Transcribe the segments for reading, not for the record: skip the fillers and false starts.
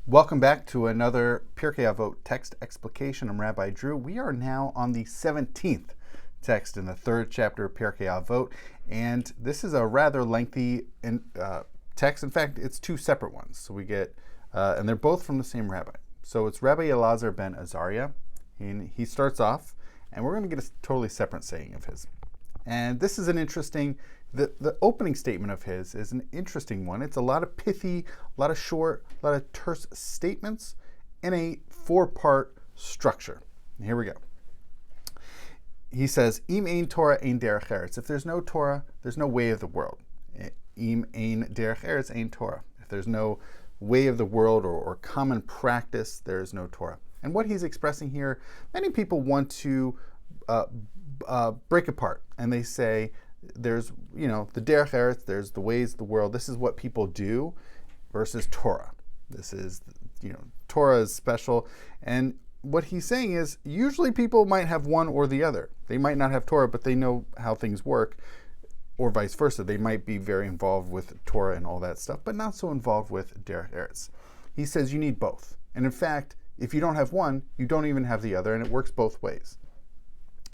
Welcome back to another Pirkei Avot text explication. I'm Rabbi Drew. We are now on the 17th text in the third chapter of Pirkei Avot, and this is a rather lengthy text. In fact, it's two separate ones. So we get, and they're both from the same rabbi. So it's Rabbi Elazar ben Azariah, and he starts off, and we're going to get a totally separate saying of his. And this is an interesting, the opening statement of his is an interesting one. It's a lot of pithy, a lot of short, a lot of terse statements in a four-part structure. And here we go. He says, Im ein Torah ein derech eretz. If there's no Torah, there's no way of the world. Im ein derech eretz ein Torah. If there's no way of the world or common practice, there is no Torah. And what he's expressing here, many people want to break apart, and they say there's, the derech eretz, there's the ways of the world. This is what people do versus Torah. This is, Torah is special. And what he's saying is usually people might have one or the other. They might not have Torah, but they know how things work, or vice versa. They might be very involved with Torah and all that stuff, but not so involved with derech eretz. He says you need both. And in fact, if you don't have one, you don't even have the other, and it works both ways.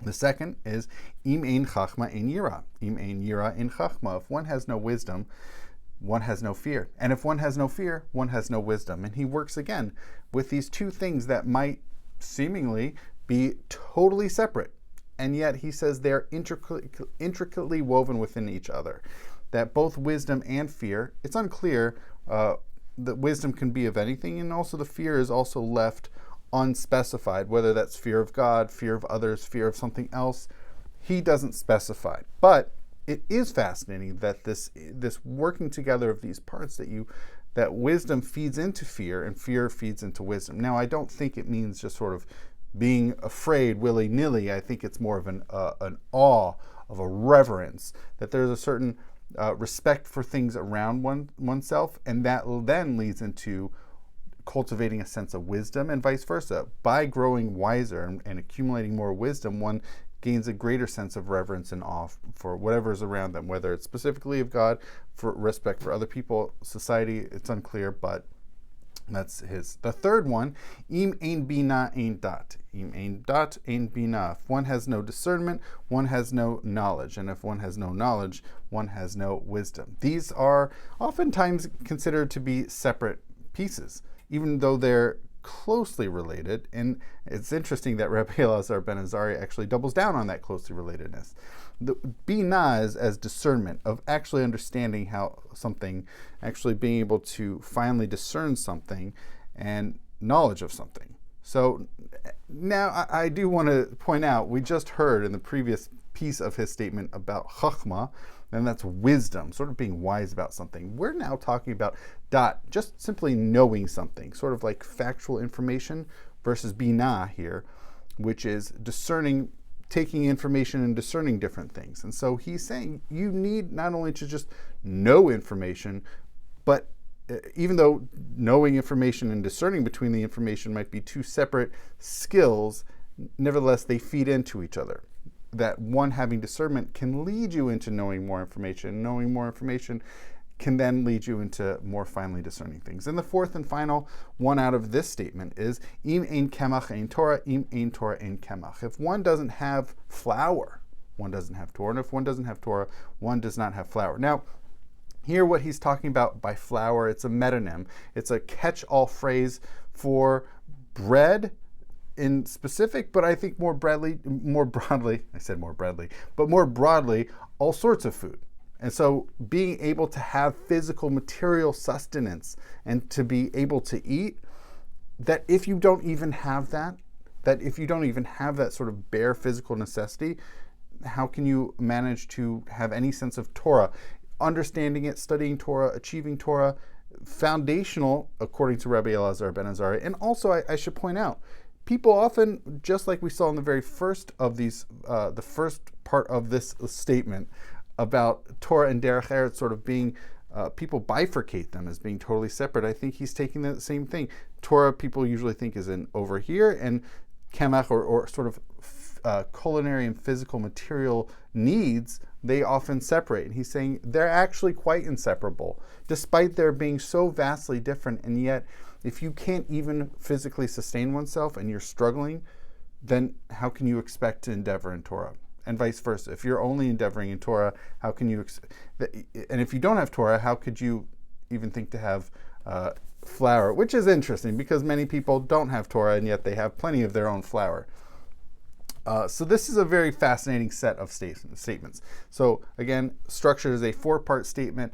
The second is im ein chachma ein yira. Im ein yira ein chachma. If one has no wisdom, one has no fear. And if one has no fear, one has no wisdom. And he works again with these two things that might seemingly be totally separate. And yet he says they're intricately woven within each other. That both wisdom and fear, it's unclear that wisdom can be of anything, and also the fear is also left unspecified, whether that's fear of God, fear of others, fear of something else. He doesn't specify. But it is fascinating that this working together of these parts, that wisdom feeds into fear and fear feeds into wisdom. Now, I don't think it means just sort of being afraid willy-nilly. I think it's more of an awe, of a reverence, that there's a certain respect for things around oneself, and that then leads into cultivating a sense of wisdom, and vice versa. By growing wiser and accumulating more wisdom, one gains a greater sense of reverence and awe for whatever is around them, whether it's specifically of God, for respect for other people, society, it's unclear, but that's his. The third one, im ein bina ein dat. Im ein dat ein bina. If one has no discernment, one has no knowledge. And if one has no knowledge, one has no wisdom. These are oftentimes considered to be separate pieces, even though they're closely related. And it's interesting that Rabbi Elazar ben Azariah actually doubles down on that closely relatedness. The bina is as discernment, of actually understanding how something, actually being able to finally discern something, and knowledge of something. So now I do want to point out, we just heard in the previous piece of his statement about chachma, and that's wisdom, sort of being wise about something. We're now talking about dat, just simply knowing something, sort of like factual information, versus bina here, which is discerning, taking information and discerning different things. And so he's saying you need not only to just know information, but even though knowing information and discerning between the information might be two separate skills, nevertheless they feed into each other. That one having discernment can lead you into knowing more information. Knowing more information can then lead you into more finely discerning things. And the fourth and final one out of this statement is im ein kemach ein Torah, im ein Torah ein kemach. If one doesn't have flour, one doesn't have Torah. And if one doesn't have Torah, one does not have flour. Now, here what he's talking about by flour, it's a metonym. It's a catch-all phrase for bread in specific, but I think more broadly, all sorts of food. And so being able to have physical material sustenance and to be able to eat, that if you don't even have that sort of bare physical necessity, how can you manage to have any sense of Torah? Understanding it, studying Torah, achieving Torah, foundational, according to Rabbi Elazar ben Azariah. And also, I should point out, people often, just like we saw in the very first of these, the first part of this statement about Torah and derech eretz sort of being, people bifurcate them as being totally separate. I think he's taking the same thing. Torah people usually think is in over here, and kemach or sort of culinary and physical material needs, they often separate. And he's saying they're actually quite inseparable, despite their being so vastly different, and yet If you can't even physically sustain oneself and you're struggling, then how can you expect to endeavor in Torah? And vice versa. If you're only endeavoring in Torah, how can you, and if you don't have Torah, how could you even think to have flour? Which is interesting because many people don't have Torah and yet they have plenty of their own flour. So this is a very fascinating set of statements. So again, structure is a 4-part statement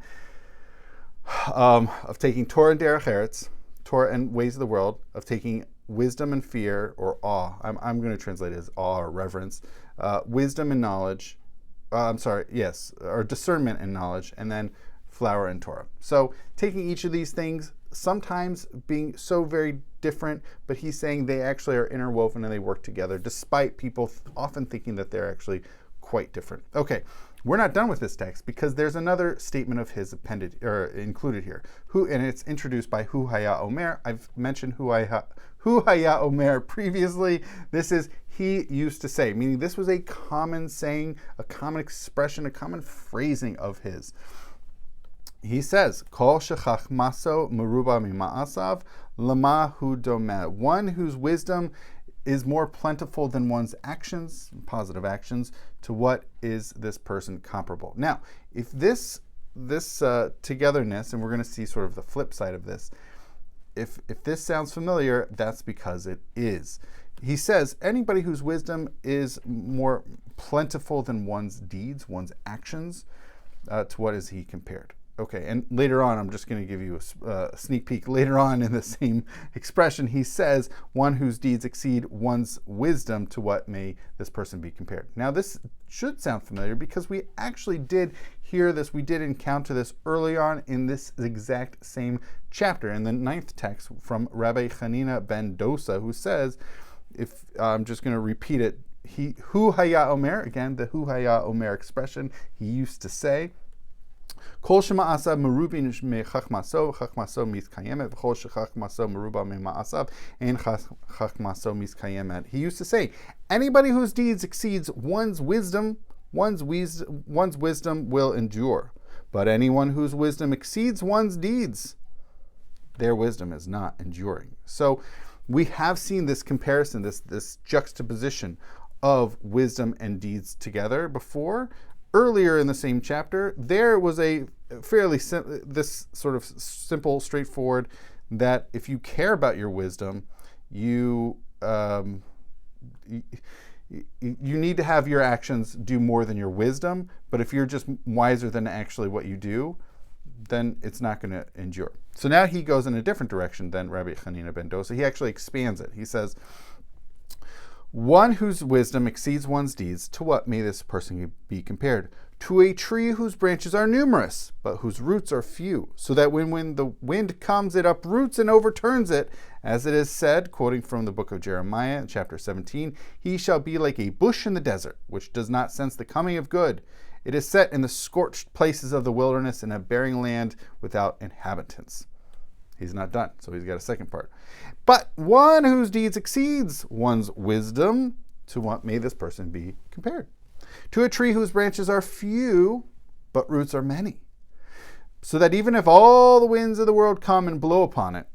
of taking Torah and Derech Eretz, Torah and ways of the world, of taking wisdom and fear, or awe. I'm going to translate it as awe or reverence, wisdom and knowledge, or discernment and knowledge, and then flour and Torah. So taking each of these things, sometimes being so very different, but he's saying they actually are interwoven and they work together, despite people often thinking that they're actually quite different. Okay, we're not done with this text because there's another statement of his included here. And it's introduced by Hu Haya Omer. I've mentioned Hu Haya Omer previously. This is he used to say, meaning this was a common saying, a common expression, a common phrasing of his. He says, Kol shechachmaso meruba mima'asav lama hu domeh. One whose wisdom is more plentiful than one's actions, positive actions, to what is this person comparable? Now, if this togetherness, and we're going to see sort of the flip side of this, if this sounds familiar, that's because it is. He says, anybody whose wisdom is more plentiful than one's deeds, one's actions, to what is he compared? Okay, and later on, I'm just going to give you a sneak peek. Later on in the same expression, he says, one whose deeds exceed one's wisdom, to what may this person be compared? Now, this should sound familiar because we actually did hear this, we did encounter this early on in this exact same chapter, in the 9th text from Rabbi Hanina ben Dosa, who says, if I'm just going to repeat it, Hu Haya Omer, again, the Hu Haya Omer expression, he used to say, Kol shema'asa merubin mechachmaso, chachmaso miskayemet, v'chol shechachmaso meruba mema'asav, and chachmaso miskayemet. He used to say, anybody whose deeds exceeds one's wisdom will endure. But anyone whose wisdom exceeds one's deeds, their wisdom is not enduring. So we have seen this comparison, this juxtaposition of wisdom and deeds together before. Earlier in the same chapter, there was a fairly this sort of simple, straightforward, that if you care about your wisdom, you need to have your actions do more than your wisdom. But if you're just wiser than actually what you do, then it's not going to endure. So now he goes in a different direction than Rabbi Hanina ben Dosa. He actually expands it. He says, one whose wisdom exceeds one's deeds, to what may this person be compared? To a tree whose branches are numerous, but whose roots are few, so that when the wind comes, it uproots and overturns it. As it is said, quoting from the book of Jeremiah, chapter 17, he shall be like a bush in the desert, which does not sense the coming of good. It is set in the scorched places of the wilderness, in a barren land without inhabitants. He's not done, so he's got a second part. But one whose deeds exceeds one's wisdom, to what may this person be compared? To a tree whose branches are few, but roots are many, so that even if all the winds of the world come and blow upon it,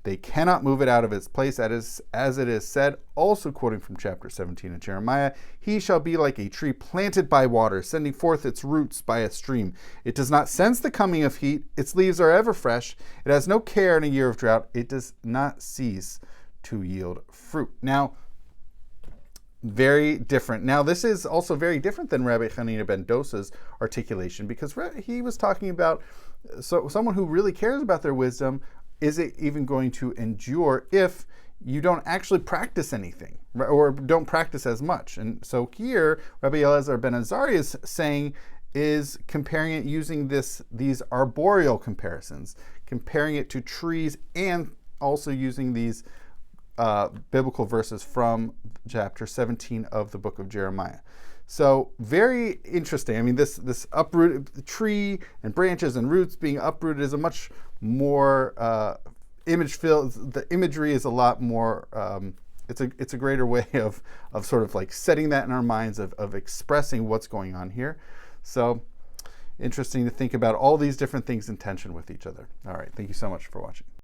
they cannot move it out of its place, as it is said, also quoting from chapter 17 of Jeremiah, he shall be like a tree planted by water, sending forth its roots by a stream. It does not sense the coming of heat. Its leaves are ever fresh. It has no care in a year of drought. It does not cease to yield fruit. Now, very different. Now, this is also very different than Rabbi Hanina ben Dosa's articulation, because he was talking about someone who really cares about their wisdom. Is it even going to endure if you don't actually practice anything, or don't practice as much? And so here, Rabbi Elazar ben Azariah is saying, is comparing it using these arboreal comparisons, comparing it to trees, and also using these biblical verses from chapter 17 of the book of Jeremiah. So very interesting. I mean, this uprooted tree and branches and roots being uprooted is a much more image-filled. The imagery is a lot more. It's a greater way of sort of like setting that in our minds, of expressing what's going on here. So interesting to think about all these different things in tension with each other. All right, thank you so much for watching.